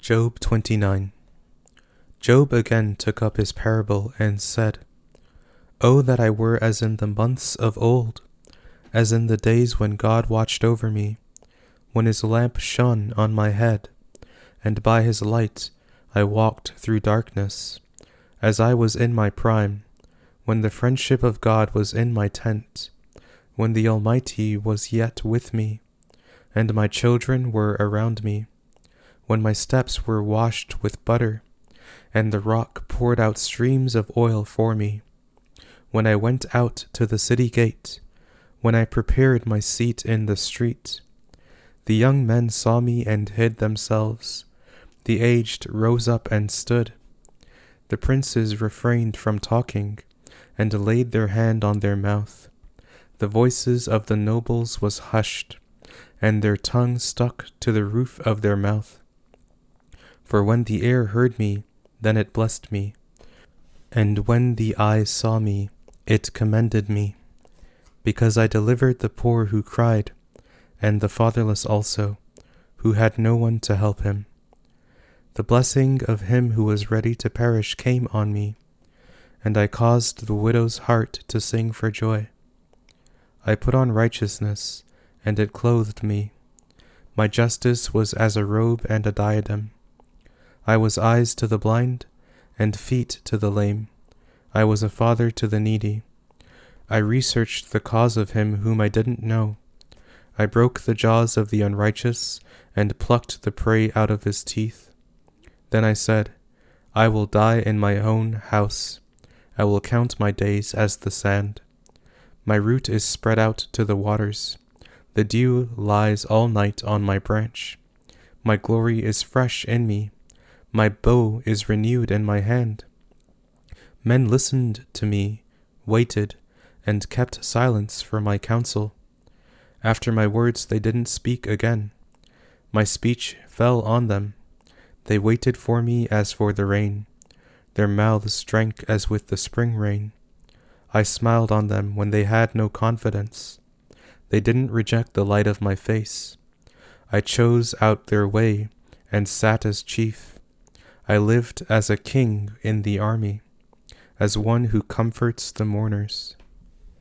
Job 29. Job again took up his parable and said, "Oh, that I were as in the months of old, as in the days when God watched over me, when his lamp shone on my head, and by his light I walked through darkness, as I was in my prime, when the friendship of God was in my tent, when the Almighty was yet with me, and my children were around me, when my steps were washed with butter, and the rock poured out streams of oil for me, when I went out to the city gate, when I prepared my seat in the street. The young men saw me and hid themselves. The aged rose up and stood. The princes refrained from talking, and laid their hand on their mouth. The voices of the nobles was hushed, and their tongue stuck to the roof of their mouth. For when the ear heard me, then it blessed me, and when the eye saw me, it commended me, because I delivered the poor who cried, and the fatherless also, who had no one to help him. The blessing of him who was ready to perish came on me, and I caused the widow's heart to sing for joy. I put on righteousness, and it clothed me. My justice was as a robe and a diadem. I was eyes to the blind, and feet to the lame. I was a father to the needy. I researched the cause of him whom I didn't know. I broke the jaws of the unrighteous, and plucked the prey out of his teeth. Then I said, I will die in my own house. I will count my days as the sand. My root is spread out to the waters. The dew lies all night on my branch. My glory is fresh in me. My bow is renewed in my hand. Men listened to me, waited, and kept silence for my counsel. After my words they didn't speak again. My speech fell on them. They waited for me as for the rain. Their mouths drank as with the spring rain. I smiled on them when they had no confidence. They didn't reject the light of my face. I chose out their way and sat as chief. I lived as a king in the army, as one who comforts the mourners.